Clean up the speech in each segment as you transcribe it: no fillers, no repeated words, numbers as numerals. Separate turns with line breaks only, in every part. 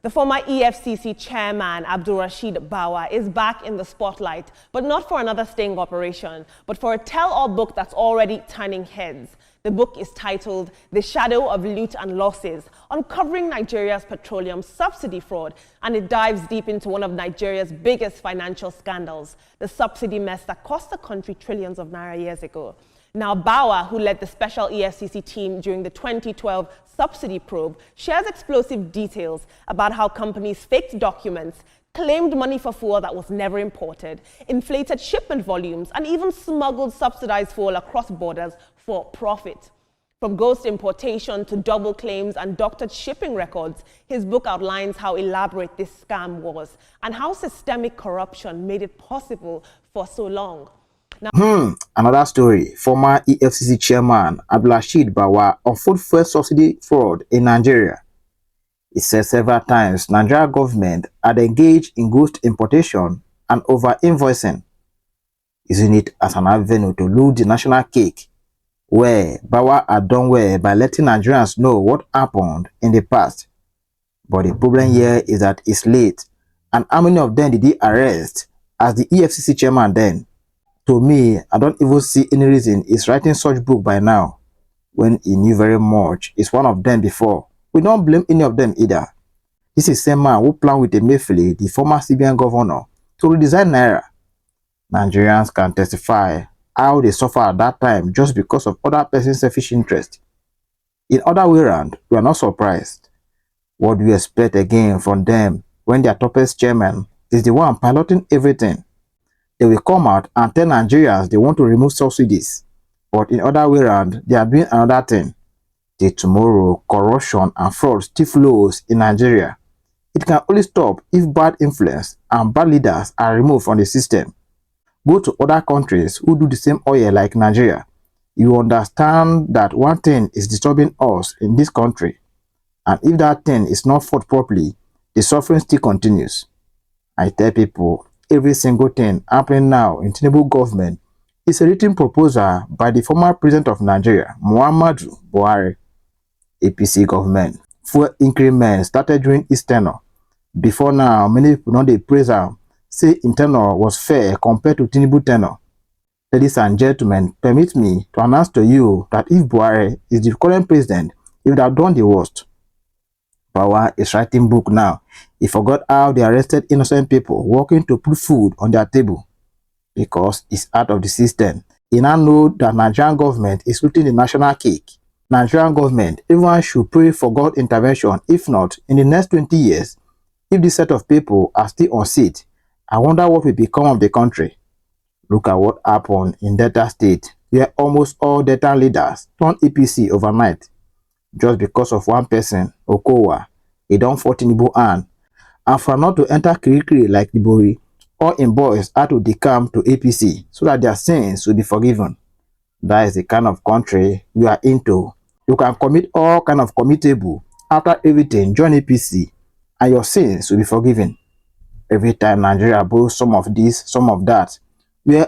The former EFCC chairman, Abdulasheed Bawa, is back in the spotlight, but not for another sting operation, but for a tell-all book that's already turning heads. The book is titled The Shadow of Loot and Losses, Uncovering Nigeria's Petroleum Subsidy Fraud, and it dives deep into one of Nigeria's biggest financial scandals, the subsidy mess that cost the country trillions of naira years ago. Now, Bawa, who led the special EFCC team during the 2012 subsidy probe, shares explosive details about how companies faked documents, claimed money for fuel that was never imported, inflated shipment volumes, and even smuggled subsidized fuel across borders for profit. From ghost importation to double claims and doctored shipping records, his book outlines how elaborate this scam was and how systemic corruption made it possible for so long.
Another story. Former EFCC chairman Abdulasheed Bawa on food fuel subsidy fraud in Nigeria. He said several times Nigerian government had engaged in ghost importation and over-invoicing, using it as an avenue to loot the national cake, where Bawa had done well by letting Nigerians know what happened in the past. But the problem here is that it's late, and how many of them did he arrest as the EFCC chairman then? To me, I don't even see any reason he's writing such book by now, when he knew very much he's one of them before. We don't blame any of them either. This is the same man who planned with Emefiele, the former CBN governor, to redesign Naira. Nigerians can testify how they suffered at that time just because of other person's selfish interest. In other way around, we are not surprised. What do you expect again from them when their toughest chairman is the one piloting everything? They will come out and tell Nigerians they want to remove subsidies, but in other way around, they are doing another thing. Till tomorrow, corruption and fraud still flows in Nigeria. It can only stop if bad influence and bad leaders are removed from the system. Go to other countries who do the same oil like Nigeria. You understand that one thing is disturbing us in this country, and if that thing is not fought properly, the suffering still continues. I tell people, every single thing happening now in Tinubu government is a written proposal by the former president of Nigeria, Muhammadu Buhari. APC government. Fuel increment started during his tenure. Before now, many people know they praise him, say his tenure was fair compared to Tinubu tenure. Ladies and gentlemen, permit me to announce to you that if Buhari is the current president, he would have done the worst. Bawa is writing book now. He forgot how they arrested innocent people working to put food on their table because it's out of the system. He now knows that Nigerian government is looting the national cake. Nigerian government, everyone should pray for God's intervention. If not, in the next 20 years, if this set of people are still on seat, I wonder what will become of the country. Look at what happened in Delta State, where almost all Delta leaders turned APC overnight. Just because of one person, Okowa, he don't fought Tinubu hand. And for not to enter Kirikiri like Ibori, all in boys had to decamp to APC so that their sins will be forgiven. That is the kind of country we are into. You can commit all kind of committable. After everything, join APC, and your sins will be forgiven. Every time Nigeria borrows some of this, some of that, where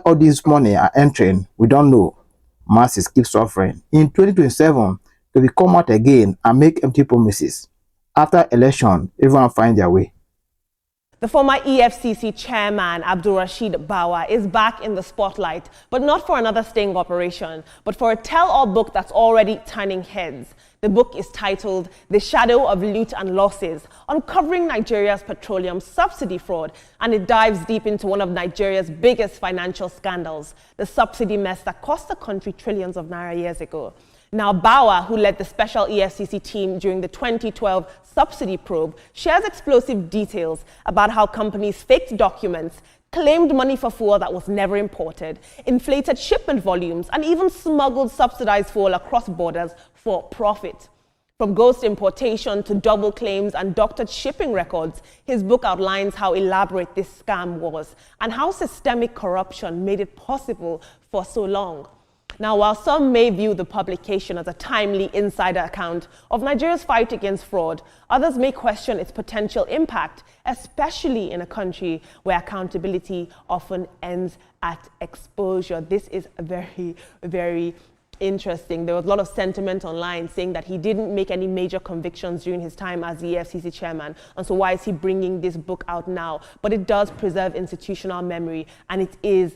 all this money are entering, we don't know. Masses keep suffering. In 2027, they will come out again and make empty promises. After election, everyone find their way.
The former EFCC chairman, Abdulasheed Bawa, is back in the spotlight, but not for another sting operation, but for a tell-all book that's already turning heads. The book is titled The Shadow of Loot and Losses, Uncovering Nigeria's Petroleum Subsidy Fraud, and it dives deep into one of Nigeria's biggest financial scandals, the subsidy mess that cost the country trillions of naira years ago. Now, Bawa, who led the special EFCC team during the 2012 subsidy probe, shares explosive details about how companies faked documents, claimed money for fuel that was never imported, inflated shipment volumes, and even smuggled subsidized fuel across borders for profit. From ghost importation to double claims and doctored shipping records, his book outlines how elaborate this scam was and how systemic corruption made it possible for so long. Now, while some may view the publication as a timely insider account of Nigeria's fight against fraud, others may question its potential impact, especially in a country where accountability often ends at exposure. This is very, very interesting. There was a lot of sentiment online saying that he didn't make any major convictions during his time as the EFCC chairman, and so why is he bringing this book out now? But it does preserve institutional memory, and it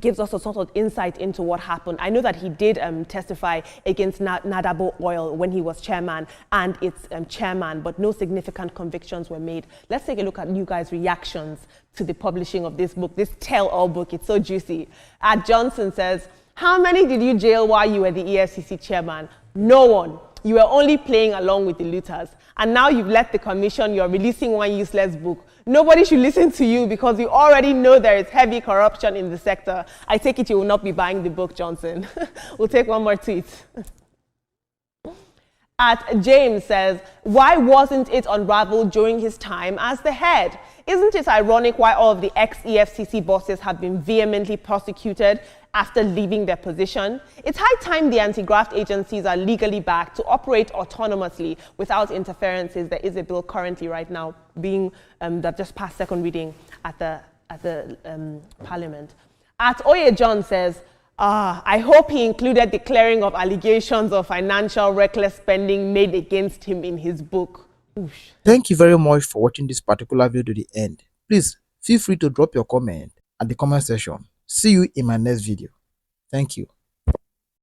gives us a sort of insight into what happened. I know that he did testify against Nadabo Oil when he was chairman and its chairman, but no significant convictions were made. Let's take a look at you guys' reactions to the publishing of this book, this tell-all book. It's so juicy. Johnson says, how many did you jail while you were the EFCC chairman? No one. You were only playing along with the looters. And now you've left the commission, you're releasing one useless book. Nobody should listen to you because you already know there is heavy corruption in the sector. I take it you will not be buying the book, Johnson. We'll take one more tweet. James says, why wasn't it unraveled during his time as the head? Isn't it ironic why all of the ex-EFCC bosses have been vehemently prosecuted after leaving their position? It's high time the anti-graft agencies are legally backed to operate autonomously without interferences. There is a bill currently right now being that just passed second reading at the Parliament. Oye John says, I hope he included the clearing of allegations of financial reckless spending made against him in his book. Oosh.
Thank you very much for watching this particular video to the end. Please feel free to drop your comment at the comment section. See you in my next video. Thank you.